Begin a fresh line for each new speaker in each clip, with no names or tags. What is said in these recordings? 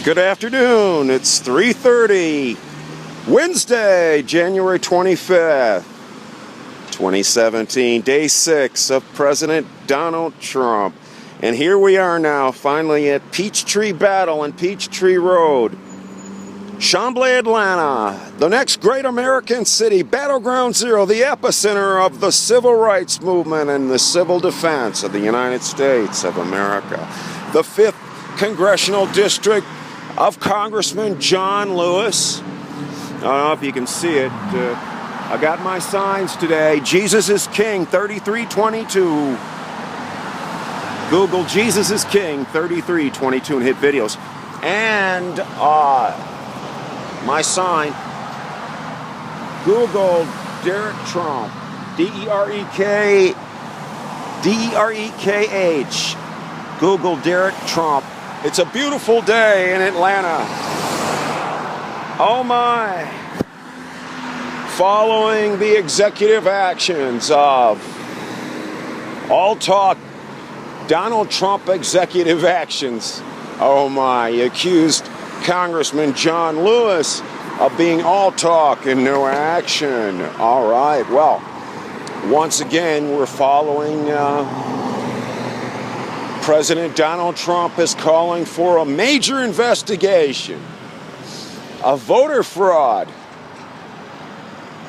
Good afternoon. It's 3:30, Wednesday, January 25th, 2017, day 6 of President Donald Trump. And here we are now, finally at Peachtree Battle and Peachtree Road, Chamblee, Atlanta, the next great American city, Battleground Zero, the epicenter of the civil rights movement and the civil defense of the United States of America. The 5th Congressional District of Congressman John Lewis. I don't know if you can see it. I got my signs today. Jesus is King, 3322. Google Jesus is King, 3322 and hit videos. And my sign, Google Derekh Trump, D-E-R-E-K-H. Google Derekh Trump. It's a beautiful day in Atlanta. Oh my. Following the executive actions of all talk, Donald Trump executive actions. Oh my. Accused Congressman John Lewis of being all talk and no action. All right. Well, once again, we're following President Donald Trump is calling for a major investigation of voter fraud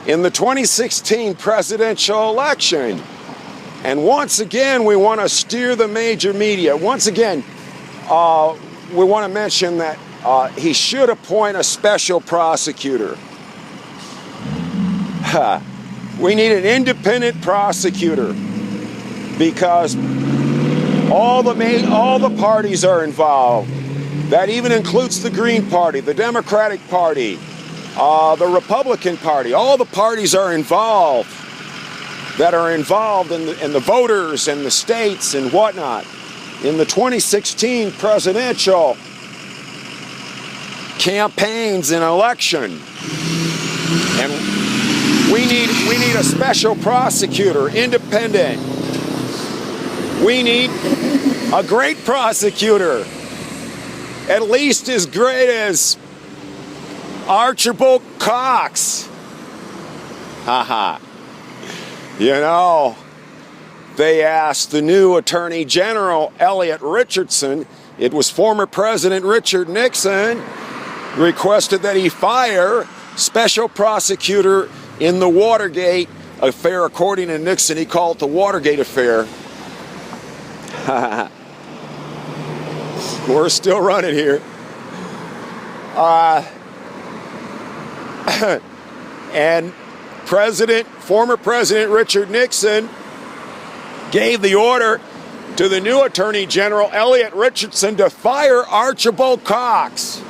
in the 2016 presidential election. And once again, we want to steer the major media. Once again, we want to mention that he should appoint a special prosecutor. We need an independent prosecutor because all the parties are involved. That even includes the Green Party, the Democratic Party, the Republican Party. All the parties are involved that are involved in the voters and the states and whatnot in the 2016 presidential campaigns and election. And we need a special prosecutor, independent. We need a great prosecutor, at least as great as Archibald Cox. Haha. You know, they asked the new Attorney General, Elliot Richardson, it was former President Richard Nixon, requested that he fire special prosecutor in the Watergate affair. According to Nixon, he called it the Watergate affair. We're still running here. And former President Richard Nixon gave the order to the new Attorney General, Elliot Richardson, to fire Archibald Cox.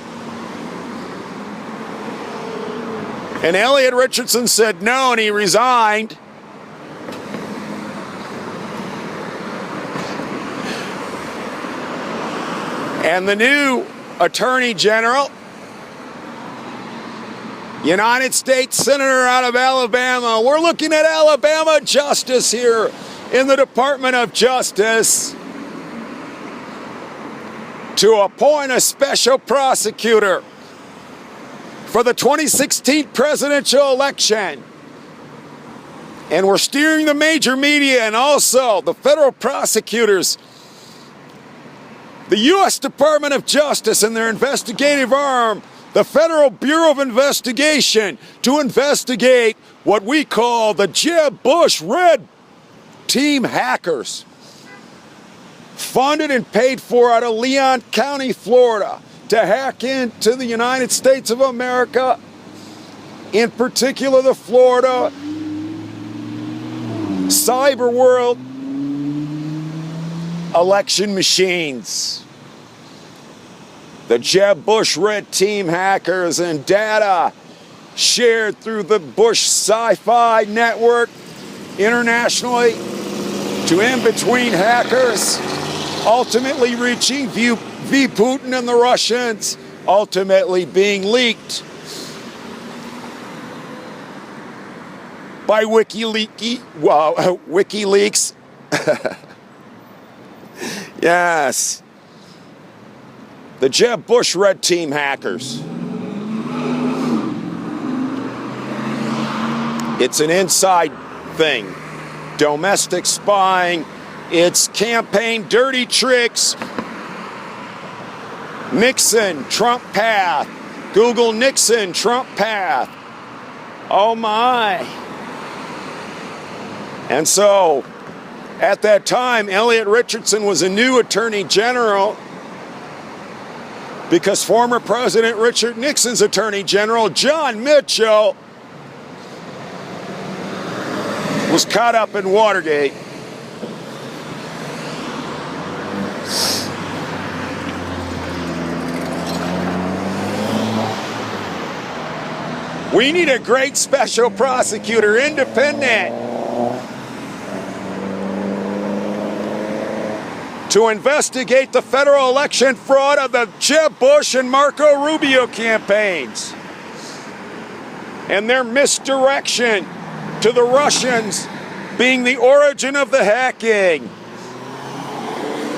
And Elliot Richardson said no, and he resigned. And the new Attorney General, United States Senator out of Alabama. We're looking at Alabama justice here in the Department of Justice to appoint a special prosecutor for the 2016 presidential election. And we're steering the major media and also the federal prosecutors, the U.S. Department of Justice and their investigative arm, the Federal Bureau of Investigation, to investigate what we call the Jeb Bush Red Team hackers, funded and paid for out of Leon County, Florida, to hack into the United States of America, in particular the Florida cyber world election machines. The Jeb Bush Red Team hackers and data shared through the Bush Sci-Fi network internationally to in-between hackers, ultimately reaching V. Putin and the Russians, ultimately being leaked by WikiLeaks. Yes. The Jeb Bush Red Team hackers. It's an inside thing. Domestic spying. It's campaign dirty tricks. Nixon, Trump path. Google Nixon, Trump path. Oh my. And so, at that time, Elliot Richardson was a new Attorney General because former President Richard Nixon's Attorney General, John Mitchell, was caught up in Watergate. We need a great special prosecutor, independent, to investigate the federal election fraud of the Jeb Bush and Marco Rubio campaigns and their misdirection to the Russians being the origin of the hacking.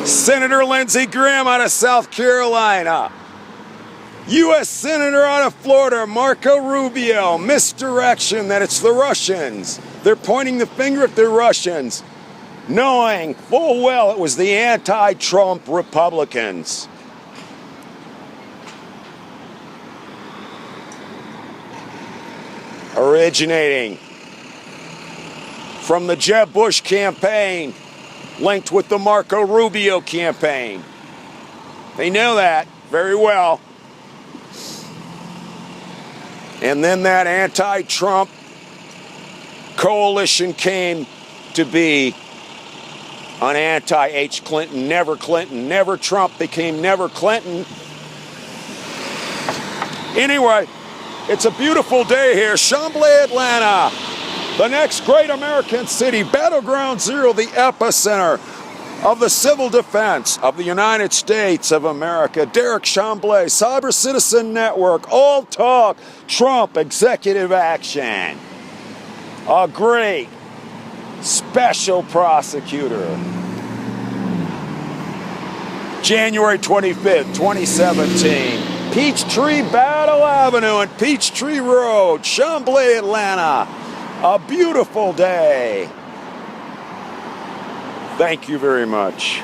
Senator Lindsey Graham out of South Carolina. U.S. Senator out of Florida, Marco Rubio, misdirection that it's the Russians. They're pointing the finger at the Russians, knowing full well it was the anti-Trump Republicans. Originating from the Jeb Bush campaign, linked with the Marco Rubio campaign. They know that very well. And then that anti-Trump coalition came to be an anti-H. Clinton, never Trump became never Clinton. Anyway, it's a beautiful day here, Chamblee, Atlanta. The next great American city, Battleground Zero, the epicenter of the civil defense of the United States of America. Derekh Chamblee, CyberCitizen Network, All Talk, Trump Executive Action. A great special prosecutor. January 25th, 2017. Peachtree Battle Avenue and Peachtree Road, Chamblee, Atlanta. A beautiful day. Thank you very much.